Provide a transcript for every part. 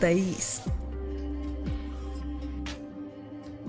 23।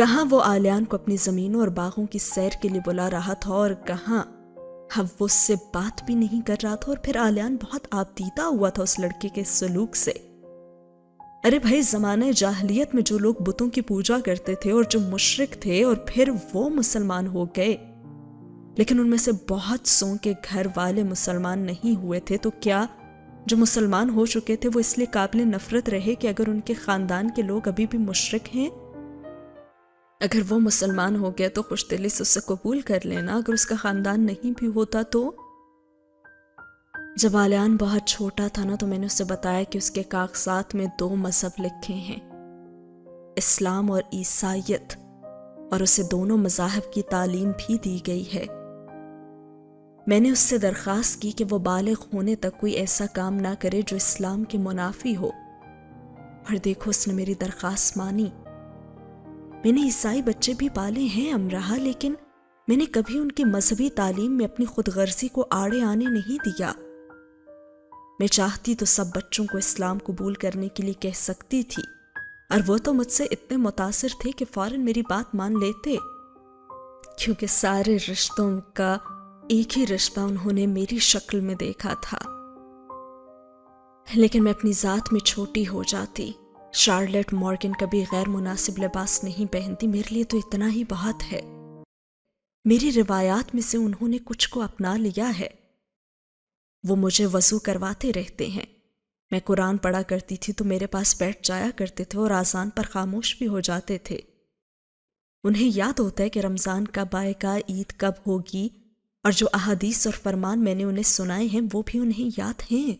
کہاں وہ آلیان کو اپنی زمینوں اور باغوں کی سیر کے لیے بلا رہا تھا اور کہاں اب وہ اس سے بات بھی نہیں کر رہا تھا، اور پھر آلیان بہت آبدیدہ ہوا تھا اس لڑکے کے سلوک سے۔ ارے بھائی، زمانہ جاہلیت میں جو لوگ بتوں کی پوجا کرتے تھے اور جو مشرک تھے اور پھر وہ مسلمان ہو گئے، لیکن ان میں سے بہت سوں کے گھر والے مسلمان نہیں ہوئے تھے، تو کیا جو مسلمان ہو چکے تھے وہ اس لیے قابل نفرت رہے کہ اگر ان کے خاندان کے لوگ ابھی بھی مشرک ہیں؟ اگر وہ مسلمان ہو گیا تو خوش دلی سے اسے قبول کر لینا، اگر اس کا خاندان نہیں بھی ہوتا تو۔ جب آلیان بہت چھوٹا تھا نا، تو میں نے اسے بتایا کہ اس کے کاغذات میں 2 مذہب لکھے ہیں، اسلام اور عیسائیت، اور اسے دونوں مذاہب کی تعلیم بھی دی گئی ہے۔ میں نے اس سے درخواست کی کہ وہ بالغ ہونے تک کوئی ایسا کام نہ کرے جو اسلام کے منافی ہو، اور دیکھو اس نے میری درخواست مانی۔ میں نے عیسائی بچے بھی پالے ہیں امراہ، لیکن میں نے کبھی ان کی مذہبی تعلیم میں اپنی خود غرضی کو آڑے آنے نہیں دیا۔ میں چاہتی تو سب بچوں کو اسلام قبول کرنے کے لیے کہہ سکتی تھی، اور وہ تو مجھ سے اتنے متاثر تھے کہ فوراً میری بات مان لیتے، کیونکہ سارے رشتوں کا ایک ہی رشتہ انہوں نے میری شکل میں دیکھا تھا۔ لیکن میں اپنی ذات میں چھوٹی ہو جاتی۔ شارلٹ مورگن کبھی غیر مناسب لباس نہیں پہنتی، میرے لیے تو اتنا ہی بہت ہے۔ میری روایات میں سے انہوں نے کچھ کو اپنا لیا ہے۔ وہ مجھے وضو کرواتے رہتے ہیں، میں قرآن پڑھا کرتی تھی تو میرے پاس بیٹھ جایا کرتے تھے اور آذان پر خاموش بھی ہو جاتے تھے۔ انہیں یاد ہوتا ہے کہ رمضان کب آئے گا، عید کب ہوگی، اور جو احادیث اور فرمان میں نے انہیں سنائے ہیں وہ بھی انہیں یاد ہیں۔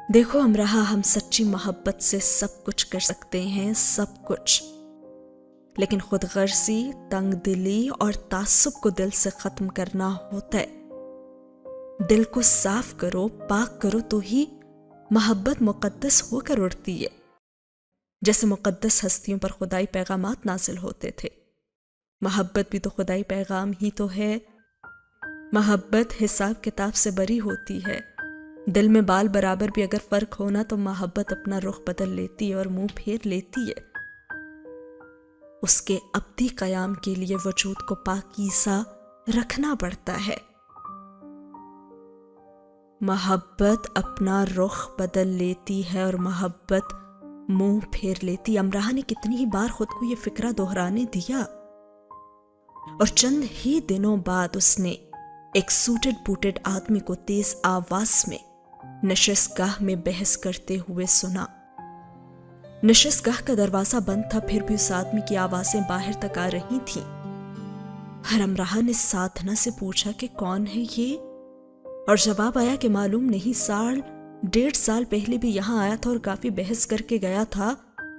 دیکھو امراہ، ہم سچی محبت سے سب کچھ کر سکتے ہیں، سب کچھ، لیکن خود غرضی، تنگ دلی اور تعصب کو دل سے ختم کرنا ہوتا ہے۔ دل کو صاف کرو، پاک کرو، تو ہی محبت مقدس ہو کر اڑتی ہے، جیسے مقدس ہستیوں پر خدائی پیغامات نازل ہوتے تھے۔ محبت بھی تو خدائی پیغام ہی تو ہے۔ محبت حساب کتاب سے بری ہوتی ہے۔ دل میں بال برابر بھی اگر فرق ہونا تو محبت اپنا رخ بدل لیتی ہے اور منہ پھیر لیتی ہے۔ اس کے ابدی قیام کے لیے وجود کو پاکیزہ رکھنا پڑتا ہے۔ محبت اپنا رخ بدل لیتی ہے اور محبت منہ پھیر لیتی۔ امراہ نے کتنی ہی بار خود کو یہ فکرہ دہرانے دیا، اور چند ہی دنوں بعد اس نے ایک سوٹڈ بوٹڈ آدمی کو تیز آواز میں نشست گاہ میں بحث کرتے ہوئے سنا۔ نشست گاہ کا دروازہ بند تھا، پھر بھی اس آدمی کی آوازیں باہر تک آ رہی تھیں۔ ہر امراہ نے سادھنا سے پوچھا کہ کون ہے یہ، اور جواب آیا کہ معلوم نہیں، 1.5 سال پہلے بھی یہاں آیا تھا اور کافی بحث کر کے گیا تھا،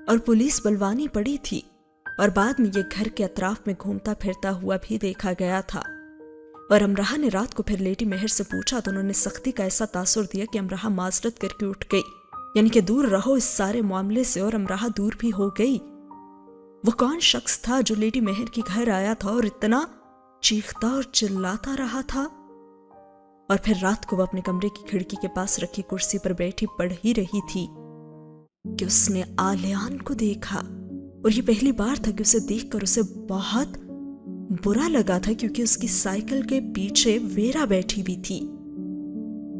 اور پولیس بلوانی پڑی تھی، اور بعد میں یہ گھر کے اطراف میں گھومتا پھرتا ہوا بھی دیکھا گیا تھا۔ اور امراہ نے رات کو پھر لیڈی مہر سے پوچھا تو انہوں نے سختی کا ایسا تاثر دیا کہ امراہ معذرت کر کے اٹھ گئی، یعنی کہ دور رہو اس سارے معاملے سے، اور امراہ دور بھی ہو گئی۔ وہ کون شخص تھا جو لیڈی مہر کی گھر آیا تھا اور اتنا چیختا اور چلاتا رہا تھا؟ اور پھر رات کو وہ اپنے کمرے کی کھڑکی کے پاس رکھی کرسی پر بیٹھی پڑھ ہی رہی تھی کہ اس نے آلیان کو دیکھا، اور یہ پہلی بار تھا کہ اسے دیکھ کر اسے بہت برا لگا تھا، کیونکہ اس کی سائیکل کے پیچھے ویرا بیٹھی بھی تھی،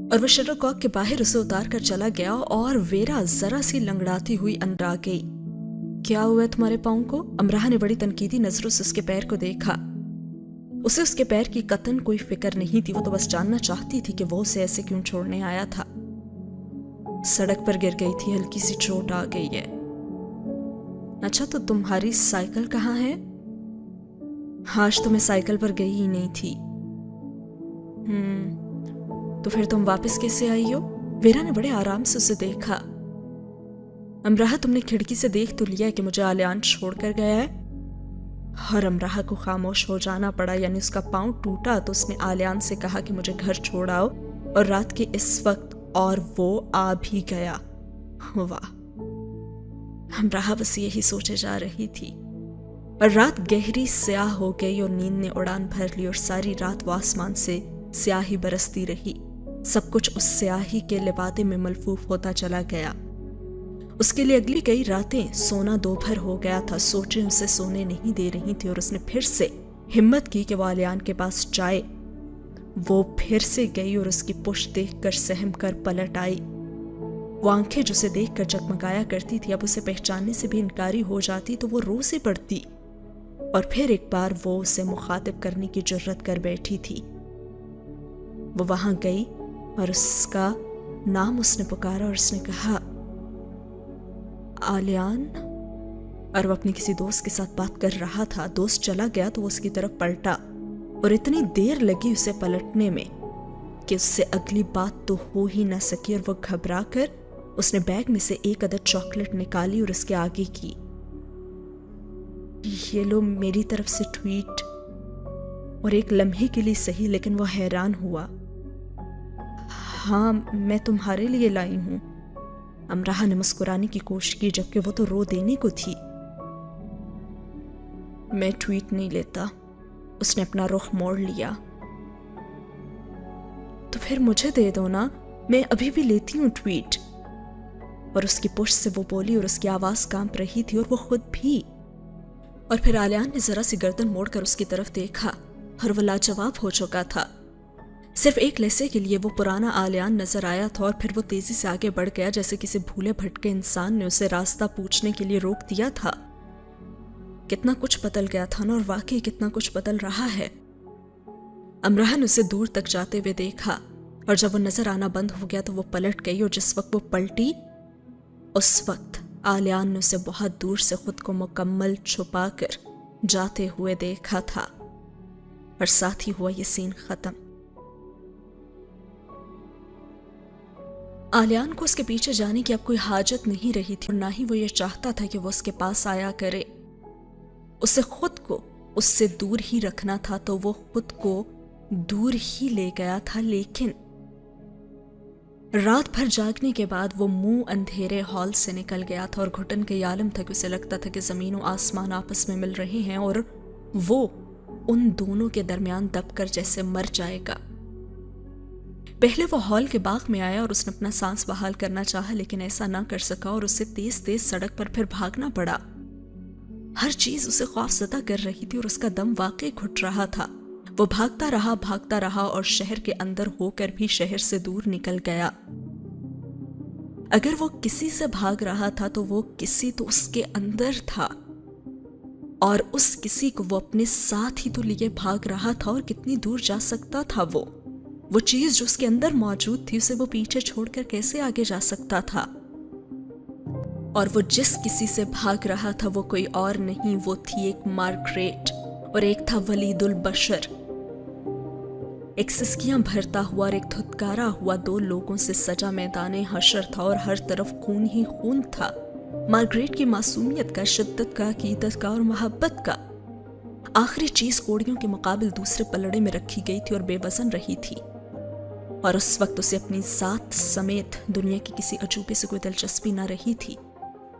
اور وہ شٹل کاک کے باہر اسے اتار کر چلا گیا، اور ویرا ذرا سی لنگڑاتی ہوئی اندر آ گئی۔ کیا ہوا ہے تمہارے پاؤں کو؟ امراہ نے بڑی تنقیدی نظروں سے اس کے پیر کو دیکھا۔ اسے اس کے پیر کی قطعاً کوئی فکر نہیں تھی، وہ تو بس جاننا چاہتی تھی کہ وہ اسے ایسے کیوں چھوڑنے آیا تھا۔ سڑک پر گر گئی تھی، ہلکی سی چوٹ آ گئی ہے۔ اچھا، تو تمہاری سائیکل کہاں ہے؟ آج تو میں سائیکل پر گئی ہی نہیں تھی۔ تو پھر تم واپس کیسے آئی ہو؟ ویرا نے بڑے آرام سے اسے دیکھا۔ امراہ، تم نے کھڑکی سے دیکھ تو لیا کہ مجھے آلیان چھوڑ کر گیا ہے؟ اور امراہ کو خاموش ہو جانا پڑا، یعنی اس کا پاؤں ٹوٹا تو اس نے آلیان سے کہا کہ مجھے گھر چھوڑ آؤ، اور رات کے اس وقت، اور وہ آ بھی گیا۔ واہ! امراہ بس یہی سوچے جا رہی تھی، اور رات گہری سیاہ ہو گئی اور نیند نے اڑان بھر لی، اور ساری رات وہ آسمان سے سیاہی برستی رہی۔ سب کچھ اس سیاہی کے لبادے میں ملفوف ہوتا چلا گیا، اس کے لیے اگلی کئی راتیں سونا دوپہر ہو گیا تھا. سوچیں اسے سونے نہیں دے رہی تھی اور اس نے پھر سے ہمت کی کہ وہ آلیان کے پاس جائے. وہ پھر سے گئی اور اس کی پشت دیکھ کر سہم کر پلٹ آئی. وہ آنکھیں جسے دیکھ کر جگمگایا کرتی تھی اب اسے پہچاننے سے بھی انکاری ہو جاتی تو وہ رو سی پڑتی. اور پھر ایک بار وہ اسے مخاطب کرنے کی جرت کر بیٹھی تھی. وہ وہاں گئی اور اس کا نام اس نے پکارا اور اس نے کہا آلیان. اور وہ اپنی کسی دوست کے ساتھ بات کر رہا تھا. دوست چلا گیا تو وہ اس کی طرف پلٹا اور اتنی دیر لگی اسے پلٹنے میں کہ اس سے اگلی بات تو ہو ہی نہ سکی اور وہ گھبرا کر اس نے بیگ میں سے ایک عدد چاکلیٹ نکالی اور اس کے آگے کی. یہ لو میری طرف سے ٹویٹ. اور ایک لمحے کے لیے صحیح لیکن وہ حیران ہوا. ہاں میں تمہارے لیے لائی ہوں. امراہ نے مسکرانے کی کوشش کی جبکہ وہ تو رو دینے کو تھی. میں ٹویٹ نہیں لیتا. اس نے اپنا رخ موڑ لیا. تو پھر مجھے دے دو نا, میں ابھی بھی لیتی ہوں ٹویٹ. اور اس کی پشت سے وہ بولی اور اس کی آواز کانپ رہی تھی اور وہ خود بھی. اور پھر آلیان نے ذرا سی گردن موڑ کر اس کی طرف دیکھا اور وہ لاجواب ہو چکا تھا. صرف ایک لہجے کے لیے وہ پرانا آلیان نظر آیا تھا اور پھر وہ تیزی سے آگے بڑھ گیا جیسے کسی بھولے بھٹکے انسان نے اسے راستہ پوچھنے کے لیے روک دیا تھا. کتنا کچھ بدل گیا تھا نا, اور واقعی کتنا کچھ بدل رہا ہے. امراہ نے اسے دور تک جاتے ہوئے دیکھا اور جب وہ نظر آنا بند ہو گیا تو وہ پلٹ گئی اور جس وقت وہ پلٹی اس وقت آلیان نے اسے بہت دور سے خود کو مکمل چھپا کر جاتے ہوئے دیکھا تھا. اور ساتھ ہی ہوا یہ سین ختم. آلیان کو اس کے پیچھے جانے کی اب کوئی حاجت نہیں رہی تھی اور نہ ہی وہ یہ چاہتا تھا کہ وہ اس کے پاس آیا کرے. اسے خود کو اس سے دور ہی رکھنا تھا تو وہ خود کو دور ہی لے گیا تھا. لیکن رات بھر جاگنے کے بعد وہ منہ اندھیرے ہال سے نکل گیا تھا اور گھٹن کے عالم تک اسے لگتا تھا کہ زمین و آسمان آپس میں مل رہے ہیں اور وہ ان دونوں کے درمیان دب کر جیسے مر جائے گا. پہلے وہ ہال کے باغ میں آیا اور اس نے اپنا سانس بحال کرنا چاہا لیکن ایسا نہ کر سکا اور اسے تیز تیز سڑک پر پھر بھاگنا پڑا. ہر چیز اسے خوف زدہ کر رہی تھی اور اس کا دم واقعی گھٹ رہا تھا. وہ بھاگتا رہا اور شہر کے اندر ہو کر بھی شہر سے دور نکل گیا. اگر وہ کسی سے بھاگ رہا تھا تو وہ کسی تو اس کے اندر تھا اور اس کسی کو وہ اپنے ساتھ ہی تو لیے بھاگ رہا تھا. اور کتنی دور جا سکتا تھا وہ چیز جو اس کے اندر موجود تھی اسے وہ پیچھے چھوڑ کر کیسے آگے جا سکتا تھا. اور وہ جس کسی سے بھاگ رہا تھا وہ کوئی اور نہیں, وہ تھی ایک مارگریٹ اور ایک تھا ولید البشر. ایک سسکیاں بھرتا ہوا اور ایک دھتکارا ہوا دو لوگوں سے سجا میدان حشر تھا اور ہر طرف خون ہی خون تھا. مارگریٹ کی معصومیت کا, شدت کا, عقیدت کا اور محبت کا. آخری چیز کوڑیوں کے مقابل دوسرے پلڑے میں رکھی گئی تھی اور بے وزن رہی تھی. اور اس وقت اسے اپنی ذات سمیت دنیا کی کسی عجوبے سے کوئی دلچسپی نہ رہی تھی.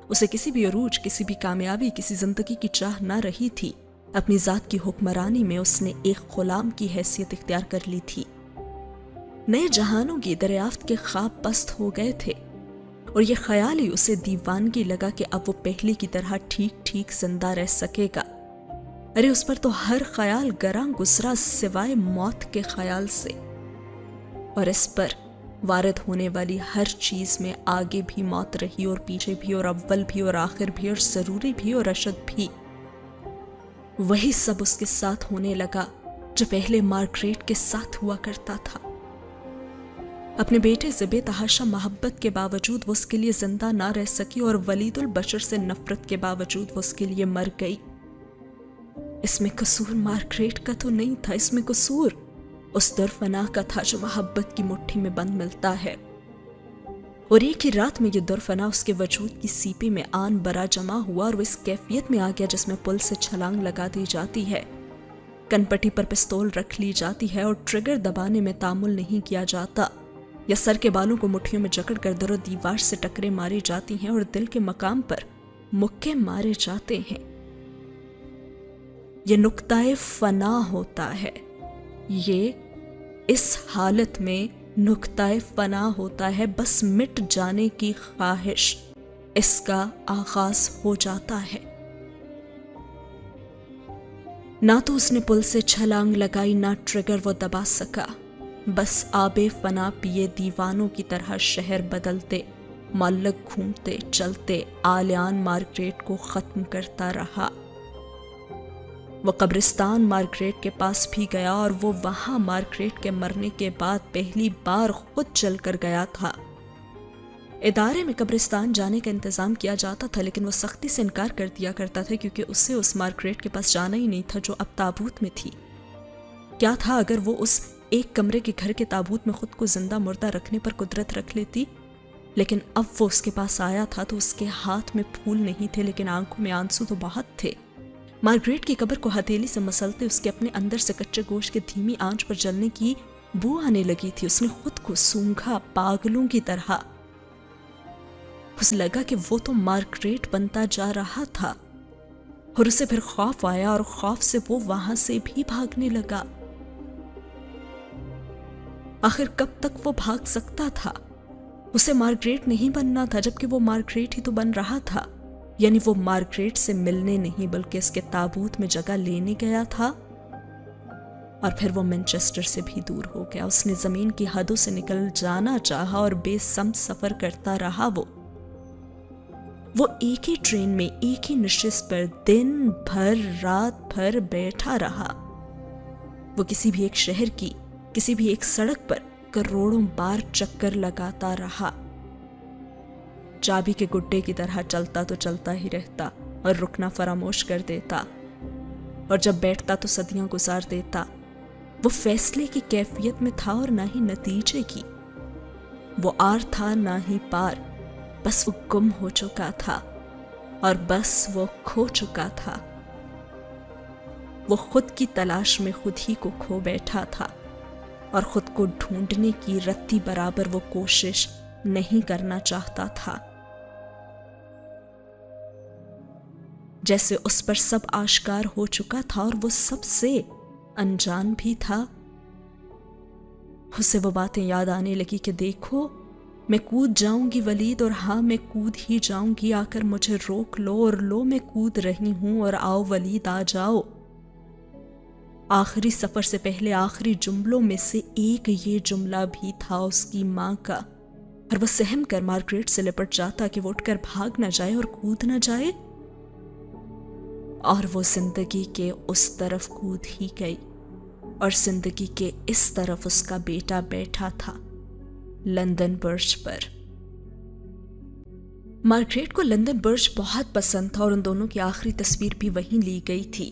اسے کسی بھی عروج, کسی بھی کامیابی, کسی زندگی کی چاہ نہ رہی تھی. اپنی ذات کی حکمرانی میں اس نے ایک غلام کی حیثیت اختیار کر لی تھی. نئے جہانوں کی دریافت کے خواب پست ہو گئے تھے اور یہ خیال ہی اسے دیوانگی لگا کہ اب وہ پہلے کی طرح ٹھیک ٹھیک زندہ رہ سکے گا. ارے اس پر تو ہر خیال گراں گزرا سوائے موت کے خیال سے, اور اس پر وارد ہونے والی ہر چیز میں آگے بھی موت رہی اور پیچھے بھی اور اول بھی اور آخر بھی اور ضروری بھی اور اشد بھی. وہی سب اس کے ساتھ ہونے لگا جو پہلے مارگریٹ کے ساتھ ہوا کرتا تھا. اپنے بیٹے سے بے تحاشا محبت کے باوجود وہ اس کے لیے زندہ نہ رہ سکی اور ولید البشر سے نفرت کے باوجود وہ اس کے لیے مر گئی. اس میں قصور مارگریٹ کا تو نہیں تھا, اس میں قصور اس درفنا کا تھا جو محبت کی مٹھی میں بند ملتا ہے. اور ایک ہی رات میں یہ درفنا اس کے وجود کی سیپی میں آن برا جمع ہوا اور وہ اس کیفیت میں آ گیا جس میں پل سے چھلانگ لگا دی جاتی ہے, کنپٹی پر پستول رکھ لی جاتی ہے اور ٹریگر دبانے میں تعامل نہیں کیا جاتا, یا سر کے بالوں کو مٹھیوں میں جکڑ کر در و دیوار سے ٹکرے ماری جاتی ہیں اور دل کے مقام پر مکے مارے جاتے ہیں. یہ نقطۂ فنا ہوتا ہے. یہ اس حالت میں نقطۂ فنا ہوتا ہے, بس مٹ جانے کی خواہش. اس کا آغاز ہو جاتا ہے۔ نہ تو اس نے پل سے چھلانگ لگائی، نہ ٹریگر وہ دبا سکا، بس آب فنا پیے دیوانوں کی طرح شہر بدلتے، معلق گھومتے چلتے آلیان مارگریٹ کو ختم کرتا رہا۔ وہ قبرستان مارگریٹ کے پاس بھی گیا اور وہ وہاں مارگریٹ کے مرنے کے بعد پہلی بار خود چل کر گیا تھا۔ ادارے میں قبرستان جانے کا انتظام کیا جاتا تھا، لیکن وہ سختی سے انکار کر دیا کرتا تھا کیونکہ اسے اس مارگریٹ کے پاس جانا ہی نہیں تھا جو اب تابوت میں تھی۔ کیا تھا اگر وہ اس ایک کمرے کے گھر کے تابوت میں خود کو زندہ مردہ رکھنے پر قدرت رکھ لیتی؟ لیکن اب وہ اس کے پاس آیا تھا تو اس کے ہاتھ میں پھول نہیں تھے، لیکن آنکھوں میں آنسو تو بہت تھے۔ مارگریٹ کی قبر کو ہتھیلی سے مسلتے اس کے اپنے اندر سے کچے گوشت کے دھیمی آنچ پر جلنے کی بو آنے لگی تھی۔ اس نے خود کو سونگھا پاگلوں کی طرح۔ اسے لگا کہ وہ تو مارگریٹ بنتا جا رہا تھا، اور اسے پھر خوف آیا اور خوف سے وہ وہاں سے بھی بھاگنے لگا۔ آخر کب تک وہ بھاگ سکتا تھا؟ اسے مارگریٹ نہیں بننا تھا، جبکہ وہ مارگریٹ ہی تو بن رہا تھا۔ یعنی وہ مارگریٹ سے ملنے نہیں بلکہ اس کے تابوت میں جگہ لینے گیا تھا۔ اور پھر وہ مینچسٹر سے بھی دور ہو گیا۔ اس نے زمین کی حدوں سے نکل جانا چاہا اور بے سمت سفر کرتا رہا۔ وہ ایک ہی ٹرین میں ایک ہی نشست پر دن بھر رات بھر بیٹھا رہا۔ وہ کسی بھی ایک شہر کی کسی بھی ایک سڑک پر کروڑوں بار چکر لگاتا رہا، چابی کے گڈے کی طرح چلتا تو چلتا ہی رہتا اور رکنا فراموش کر دیتا، اور جب بیٹھتا تو صدیاں گزار دیتا۔ وہ فیصلے کی کیفیت میں تھا اور نہ ہی نتیجے کی۔ وہ آر تھا نہ ہی پار، بس وہ گم ہو چکا تھا اور بس وہ کھو چکا تھا۔ وہ خود کی تلاش میں خود ہی کو کھو بیٹھا تھا، اور خود کو ڈھونڈنے کی رتی برابر وہ کوشش نہیں کرنا چاہتا تھا۔ جیسے اس پر سب آشکار ہو چکا تھا اور وہ سب سے انجان بھی تھا۔ اسے وہ باتیں یاد آنے لگی کہ دیکھو میں کود جاؤں گی ولید، اور ہاں میں کود ہی جاؤں گی، آ کر مجھے روک لو، اور لو میں کود رہی ہوں، اور آؤ ولید آ جاؤ۔ آخری سفر سے پہلے آخری جملوں میں سے ایک یہ جملہ بھی تھا اس کی ماں کا، اور وہ سہم کر مارگریٹ سے لپٹ جاتا کہ وہ اٹھ کر بھاگ نہ جائے اور کود نہ جائے، اور وہ زندگی کے اس طرف کود ہی گئی، اور زندگی کے اس طرف اس کا بیٹا بیٹھا تھا، لندن برج پر۔ مارگریٹ کو لندن برج بہت پسند تھا، اور ان دونوں کی آخری تصویر بھی وہیں لی گئی تھی،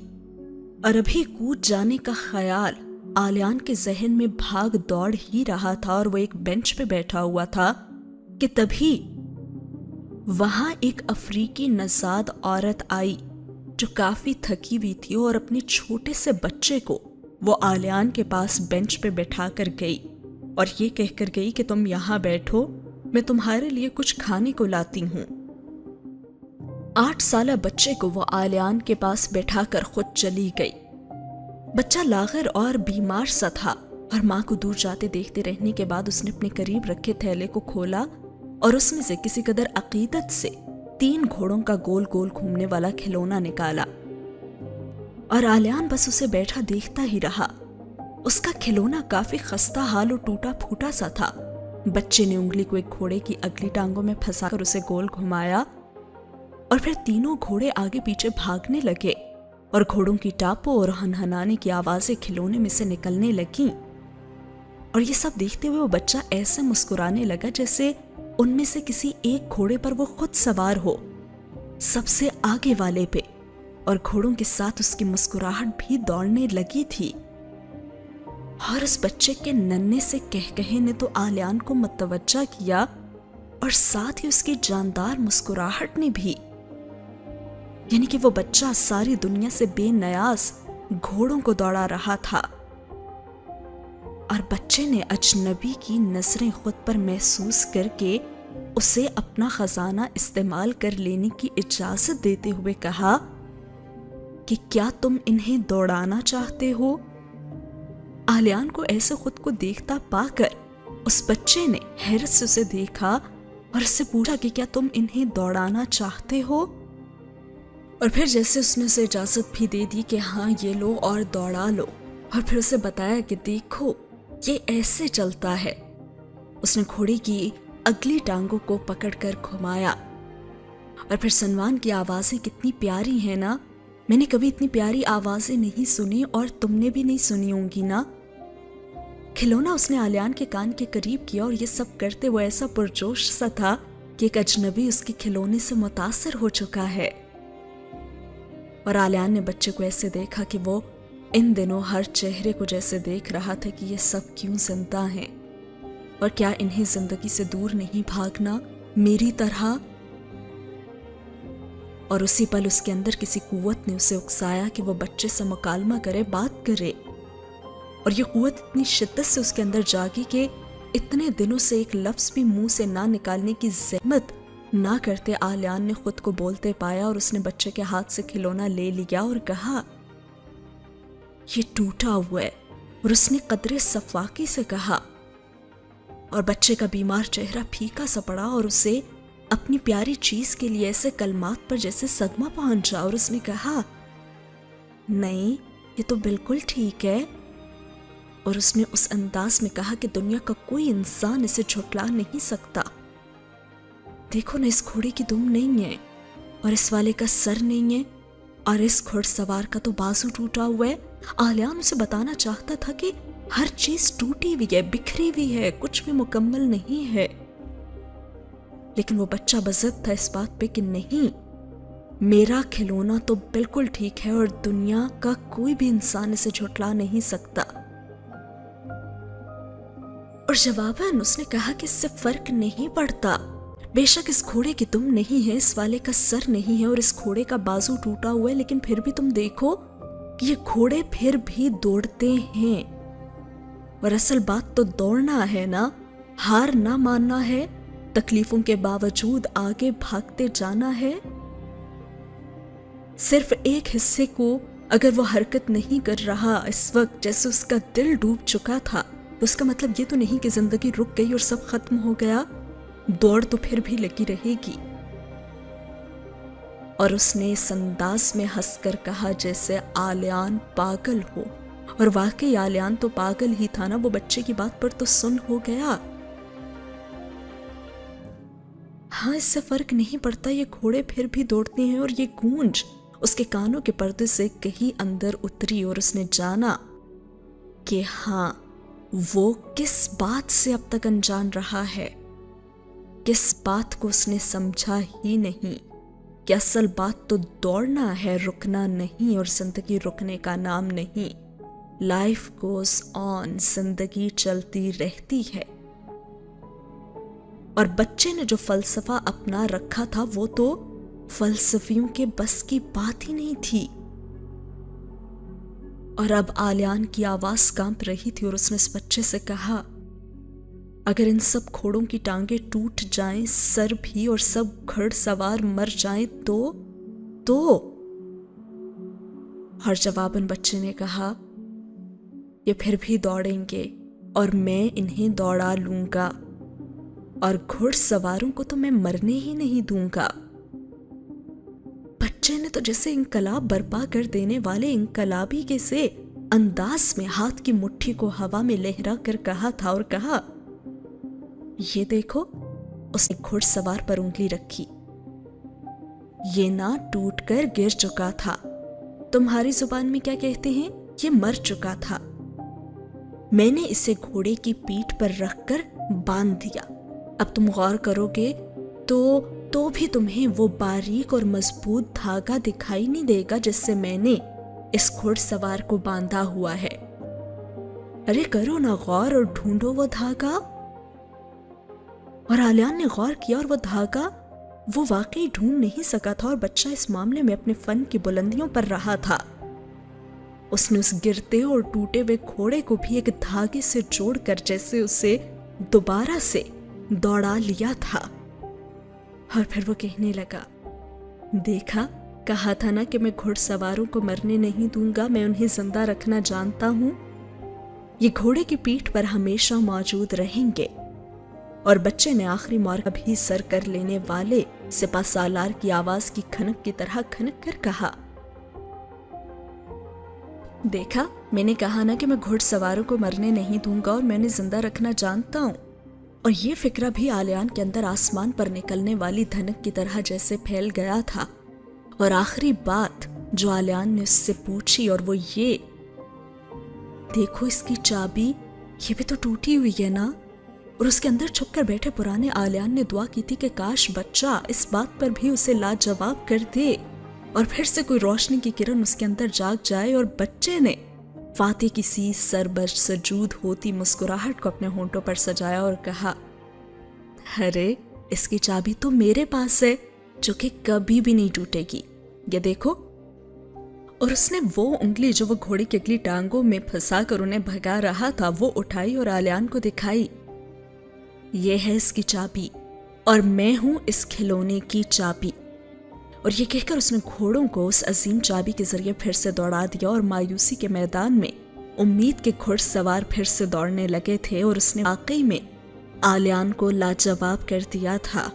اور ابھی کود جانے کا خیال آلیان کے ذہن میں بھاگ دوڑ ہی رہا تھا، اور وہ ایک بینچ پہ بیٹھا ہوا تھا کہ تبھی وہاں ایک افریقی نژاد عورت آئی جو کافی تھکی ہوئی تھی، اور اپنے چھوٹے سے بچے کو وہ آلیان کے پاس بینچ پہ بٹھا کر گئی، اور یہ کہہ کر گئی کہ تم یہاں بیٹھو، میں تمہارے لیے کچھ کھانے کو لاتی ہوں۔ 8 سالہ بچے کو وہ آلیان کے پاس بیٹھا کر خود چلی گئی۔ بچہ لاغر اور بیمار سا تھا، اور ماں کو دور جاتے دیکھتے رہنے کے بعد اس نے اپنے قریب رکھے تھیلے کو کھولا اور اس میں سے کسی قدر عقیدت سے 3 گھوڑوں کا گول گول گھومنے والا کھلونا نکالا، اور آلیان بس اسے بیٹھا دیکھتا ہی رہا۔ اس کا کھلونا کافی خستہ حال اور ٹوٹا پھوٹا سا تھا۔ بچے نے انگلی کو ایک گھوڑے کی اگلی ٹانگوں میں پھنسا کر اسے گول گھمایا، اور پھر تینوں گھوڑے آگے پیچھے بھاگنے لگے، اور گھوڑوں کی ٹاپوں اور ہنہنانے کی آوازیں کھلونے میں سے نکلنے لگیں، اور یہ سب دیکھتے ہوئے وہ بچہ ایسے مسکرانے لگا جیسے ان میں سے کسی ایک گھوڑے پر وہ خود سوار ہو، سب سے آگے والے پہ، اور گھوڑوں کے ساتھ اس کی مسکراہٹ بھی دوڑنے لگی تھی۔ اور اس بچے کے ننھے سے کہکہے نے تو آلیان کو متوجہ کیا، اور ساتھ ہی اس کی جاندار مسکراہٹ نے بھی، یعنی کہ وہ بچہ ساری دنیا سے بے نیاز گھوڑوں کو دوڑا رہا تھا، اور بچے نے اجنبی کی نظریں خود پر محسوس کر کے اسے اپنا خزانہ استعمال کر لینے کی اجازت دیتے ہوئے کہا کہ کیا تم انہیں دوڑانا چاہتے ہو؟ آلیان کو ایسے خود کو دیکھتا پا کر اس بچے نے حیرت سے اسے دیکھا اور اس سے پوچھا کہ کیا تم انہیں دوڑانا چاہتے ہو؟ اور پھر جیسے اس نے اسے اجازت بھی دے دی کہ ہاں یہ لو اور دوڑا لو، اور پھر اسے بتایا کہ دیکھو یہ ایسے چلتا ہے۔ اس نے گھوڑے کی اگلی ٹانگوں کو پکڑ کر گھمایا، اور پھر سنوان کی آوازیں کتنی پیاری ہیں نا، میں نے کبھی اتنی پیاری آوازیں نہیں سنی، اور تم نے بھی نہیں سنی ہوں گی نا۔ کھلونا اس نے آلیان کے کان کے قریب کیا، اور یہ سب کرتے وہ ایسا پرجوش سا تھا کہ ایک اجنبی اس کے کھلونے سے متاثر ہو چکا ہے۔ اور آلیان نے بچے کو ایسے دیکھا کہ وہ ان دنوں ہر چہرے کو جیسے دیکھ رہا تھا کہ یہ سب کیوں زندہ ہیں، اور کیا انہیں زندگی سے دور نہیں بھاگنا میری طرح؟ اور اسی پل اس کے اندر کسی قوت نے اسے اکسایا کہ وہ بچے سے مکالمہ کرے، بات کرے، اور یہ قوت اتنی شدت سے اس کے اندر جاگی کہ اتنے دنوں سے ایک لفظ بھی منہ سے نہ نکالنے کی زحمت نہ کرتے آلیان نے خود کو بولتے پایا، اور اس نے بچے کے ہاتھ سے کھلونا لے لیا اور کہا یہ ٹوٹا ہوا ہے، اور اس نے قدرے صفاقی سے کہا، اور بچے کا بیمار چہرہ پھیکا سا پڑا، اور اسے اپنی پیاری چیز کے لیے ایسے کلمات پر جیسے صدمہ پہنچا، اور اس نے کہا نہیں یہ تو بالکل ٹھیک ہے، اور اس نے اس انداز میں کہا کہ دنیا کا کوئی انسان اسے جھٹلا نہیں سکتا۔ دیکھو نا، اس گھوڑے کی دم نہیں ہے، اور اس والے کا سر نہیں ہے، اور اس گھڑ سوار کا تو بازو ٹوٹا ہوا ہے۔ آلیان اسے بتانا چاہتا تھا کہ ہر چیز ٹوٹی ہوئی ہے، بکھری ہوئی ہے، کچھ بھی مکمل نہیں ہے، لیکن وہ بچہ بضد تھا اس بات پہ کہ نہیں، میرا کھلونا تو بالکل ٹھیک ہے، اور دنیا کا کوئی بھی انسان اسے جھٹلا نہیں سکتا۔ اور جواباً اس نے کہا کہ اس سے فرق نہیں پڑتا، بے شک اس گھوڑے کی دم نہیں ہے، اس والے کا سر نہیں ہے، اور اس گھوڑے کا بازو ٹوٹا ہوا ہے، لیکن پھر بھی تم دیکھو کہ یہ گھوڑے پھر بھی دوڑتے ہیں، اور اصل بات تو دوڑنا ہے نا، ہار نہ ماننا ہے، تکلیفوں کے باوجود آگے بھاگتے جانا ہے۔ صرف ایک حصے کو اگر وہ حرکت نہیں کر رہا اس وقت، جیسے اس کا دل ڈوب چکا تھا، اس کا مطلب یہ تو نہیں کہ زندگی رک گئی اور سب ختم ہو گیا، دوڑ تو پھر بھی لگی رہے گی۔ اور اس نے اس انداز میں ہنس کر کہا جیسے آلیان پاگل ہو، اور واقعی آلیان تو پاگل ہی تھا نا، وہ بچے کی بات پر تو سن ہو گیا۔ ہاں اس سے فرق نہیں پڑتا، یہ گھوڑے پھر بھی دوڑتے ہیں، اور یہ گونج اس کے کانوں کے پردے سے کہیں اندر اتری، اور اس نے جانا کہ ہاں وہ کس بات سے اب تک انجان رہا ہے، کس بات کو اس نے سمجھا ہی نہیں کہ اصل بات تو دوڑنا ہے، رکنا نہیں، اور زندگی رکنے کا نام نہیں۔ لائف گوز آن، زندگی چلتی رہتی ہے۔ اور بچے نے جو فلسفہ اپنا رکھا تھا وہ تو فلسفیوں کے بس کی بات ہی نہیں تھی۔ اور اب آلیان کی آواز کانپ رہی تھی، اور اس نے اس بچے سے کہا اگر ان سب گھوڑوں کی ٹانگیں ٹوٹ جائیں، سر بھی، اور سب گھڑ سوار مر جائیں تو اور جواباً بچے نے کہا یہ پھر بھی دوڑیں گے، اور میں انہیں دوڑا لوں گا، اور گھڑ سواروں کو تو میں مرنے ہی نہیں دوں گا۔ بچے نے تو جیسے انقلاب برپا کر دینے والے انقلابی کے سے انداز میں ہاتھ کی مٹھی کو ہوا میں لہرا کر کہا تھا، اور کہا یہ دیکھو، اس نے گھڑ سوار پر انگلی رکھی، یہ نہ ٹوٹ کر گر چکا تھا، تمہاری زبان میں کیا کہتے ہیں، یہ مر چکا تھا، میں نے اسے گھوڑے کی پیٹھ پر رکھ کر باندھ دیا۔ اب تم غور کرو گے تو بھی تمہیں وہ باریک اور مضبوط دھاگا دکھائی نہیں دے گا جس سے میں نے اس گھڑ سوار کو باندھا ہوا ہے۔ ارے کرو نا غور اور ڈھونڈو وہ دھاگا۔ اور آلیان نے غور کیا، اور وہ دھاگا وہ واقعی ڈھونڈ نہیں سکا تھا، اور بچہ اس معاملے میں اپنے فن کی بلندیوں پر رہا تھا۔ اس نے اس گرتے اور ٹوٹے ہوئے گھوڑے کو بھی ایک دھاگے سے جوڑ کر جیسے اسے دوبارہ سے دوڑا لیا تھا، اور پھر وہ کہنے لگا دیکھا، کہا تھا نا کہ میں گھڑ سواروں کو مرنے نہیں دوں گا، میں انہیں زندہ رکھنا جانتا ہوں، یہ گھوڑے کی پیٹھ پر ہمیشہ موجود رہیں گے، اور بچے نے آخری مار بھی سر کر لینے والے سپہ سالار کی آواز کی کھنک کی طرح کھنک کر کہا، دیکھا، میں نے کہا نا کہ میں گھڑ سواروں کو مرنے نہیں دوں گا اور میں نے زندہ رکھنا جانتا ہوں۔ اور یہ فکرہ بھی آلیان کے اندر آسمان پر نکلنے والی دھنک کی طرح جیسے پھیل گیا تھا۔ اور آخری بات جو آلیان نے اس سے پوچھی اور وہ یہ، دیکھو اس کی چابی، یہ بھی تو ٹوٹی ہوئی ہے نا؟ اور اس کے اندر چھپ کر بیٹھے پرانے آلیان نے دعا کی تھی کہ کاش بچہ اس بات پر بھی اسے لاجواب کر دے اور پھر سے کوئی روشنی کی کرن اس کے اندر جاگ جائے۔ اور بچے نے فاتح کی سی سر بر سجود ہوتی مسکراہٹ کو اپنے ہونٹوں پر سجایا اور کہا، ارے اس کی چابی تو میرے پاس ہے جو کہ کبھی بھی نہیں ٹوٹے گی، یہ دیکھو۔ اور اس نے وہ انگلی جو وہ گھوڑی کی اگلی ٹانگوں میں پھنسا کر انہیں بھگا رہا تھا وہ اٹھائی اور آلیان کو دکھائی، یہ ہے اس کی چابی اور میں ہوں اس کھلونے کی چابی۔ اور یہ کہہ کر اس نے گھوڑوں کو اس عظیم چابی کے ذریعے پھر سے دوڑا دیا اور مایوسی کے میدان میں امید کے گھڑ سوار پھر سے دوڑنے لگے تھے اور اس نے واقعی میں آلیان کو لاجواب کر دیا تھا۔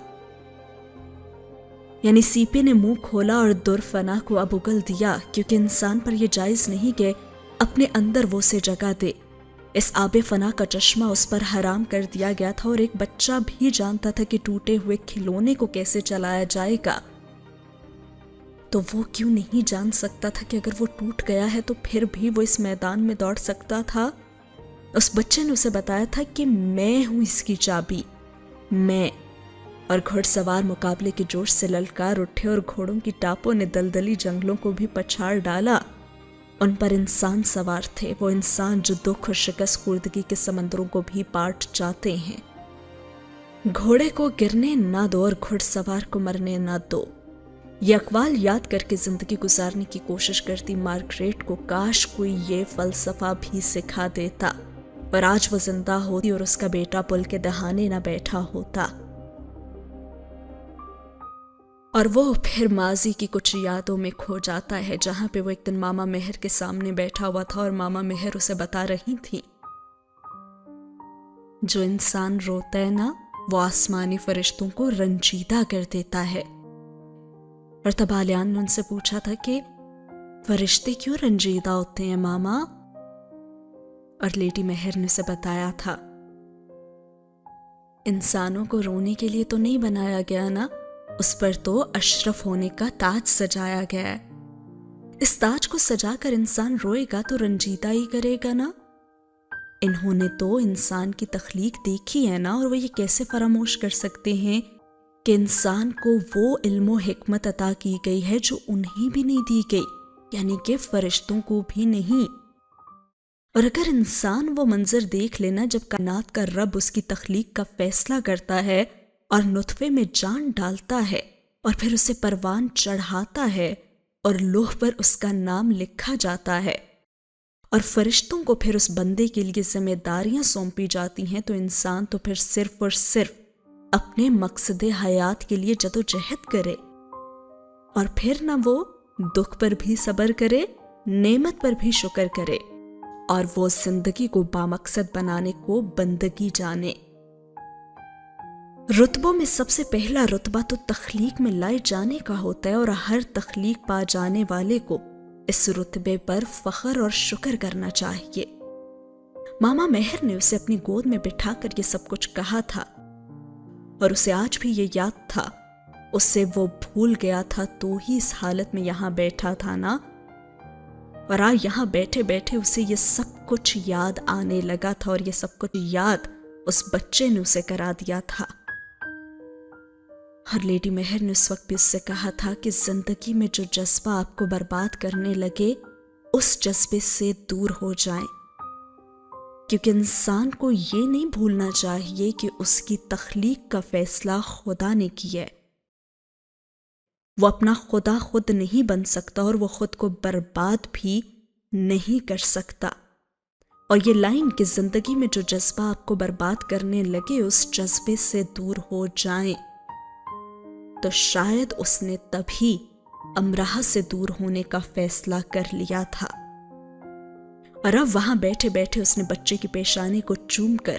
یعنی سیپے نے منہ کھولا اور در فنا کو اب اگل دیا، کیونکہ انسان پر یہ جائز نہیں کہ اپنے اندر وہ سے جگہ دے۔ اس آب فنا کا چشمہ اس پر حرام کر دیا گیا تھا اور ایک بچہ بھی جانتا تھا کہ ٹوٹے ہوئے کھلونے کو کیسے چلایا جائے گا، تو وہ کیوں نہیں جان سکتا تھا کہ اگر وہ ٹوٹ گیا ہے تو پھر بھی وہ اس میدان میں دوڑ سکتا تھا؟ اس بچے نے اسے بتایا تھا کہ میں ہوں اس کی چابی، میں۔ اور گھڑ سوار مقابلے کے جوش سے للکار اٹھے اور گھوڑوں کی ٹاپوں نے دلدلی جنگلوں کو بھی پچھاڑ ڈالا۔ ان پر انسان سوار تھے، وہ انسان جو دکھ اور شکست خوردگی کے سمندروں کو بھی پاٹ جاتے ہیں۔ گھوڑے کو گرنے نہ دو اور گھڑ سوار کو مرنے نہ دو، یہ اقوال یاد کر کے زندگی گزارنے کی کوشش کرتی مارگریٹ کو کاش کوئی یہ فلسفہ بھی سکھا دیتا، پر آج وہ زندہ ہوتی اور اس کا بیٹا پل کے دہانے نہ بیٹھا ہوتا۔ اور وہ پھر ماضی کی کچھ یادوں میں کھو جاتا ہے، جہاں پہ وہ ایک دن ماما مہر کے سامنے بیٹھا ہوا تھا اور ماما مہر اسے بتا رہی تھی، جو انسان روتا ہے نا وہ آسمانی فرشتوں کو رنجیدہ کر دیتا ہے۔ اور تب آلیان نے ان سے پوچھا تھا کہ فرشتے کیوں رنجیدہ ہوتے ہیں ماما؟ اور لیڈی مہر نے اسے بتایا تھا، انسانوں کو رونے کے لیے تو نہیں بنایا گیا نا، اس پر تو اشرف ہونے کا تاج سجایا گیا ہے۔ اس تاج کو سجا کر انسان روئے گا تو رنجیدہ ہی کرے گا نا۔ انہوں نے تو انسان کی تخلیق دیکھی ہے نا، اور وہ یہ کیسے فراموش کر سکتے ہیں کہ انسان کو وہ علم و حکمت عطا کی گئی ہے جو انہیں بھی نہیں دی گئی، یعنی کہ فرشتوں کو بھی نہیں۔ اور اگر انسان وہ منظر دیکھ لینا جب کائنات کا رب اس کی تخلیق کا فیصلہ کرتا ہے اور نطفے میں جان ڈالتا ہے اور پھر اسے پروان چڑھاتا ہے اور لوح پر اس کا نام لکھا جاتا ہے اور فرشتوں کو پھر اس بندے کے لیے ذمہ داریاں سونپی جاتی ہیں، تو انسان تو پھر صرف اور صرف اپنے مقصد حیات کے لیے جدوجہد کرے، اور پھر نہ وہ دکھ پر بھی صبر کرے، نعمت پر بھی شکر کرے، اور وہ زندگی کو بامقصد بنانے کو بندگی جانے۔ رتبوں میں سب سے پہلا رتبہ تو تخلیق میں لائے جانے کا ہوتا ہے، اور ہر تخلیق پا جانے والے کو اس رتبے پر فخر اور شکر کرنا چاہیے۔ ماما مہر نے اسے اپنی گود میں بٹھا کر یہ سب کچھ کہا تھا، اور اسے آج بھی یہ یاد تھا۔ اسے وہ بھول گیا تھا تو ہی اس حالت میں یہاں بیٹھا تھا نا، اور آج یہاں بیٹھے بیٹھے اسے یہ سب کچھ یاد آنے لگا تھا، اور یہ سب کچھ یاد اس بچے نے اسے کرا دیا تھا۔ اور لیڈی مہر نے اس وقت بھی اس سے کہا تھا کہ زندگی میں جو جذبہ آپ کو برباد کرنے لگے اس جذبے سے دور ہو جائیں، کیونکہ انسان کو یہ نہیں بھولنا چاہیے کہ اس کی تخلیق کا فیصلہ خدا نے کیا ہے۔ وہ اپنا خدا خود نہیں بن سکتا اور وہ خود کو برباد بھی نہیں کر سکتا۔ اور یہ لائن کہ زندگی میں جو جذبہ آپ کو برباد کرنے لگے اس جذبے سے دور ہو جائیں، تو شاید اس نے تبھی امراہ سے دور ہونے کا فیصلہ کر لیا تھا۔ اور اب وہاں بیٹھے بیٹھے اس نے بچے کی پیشانی کو چوم کر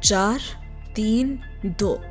4, 3, 2।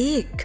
1।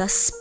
10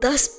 10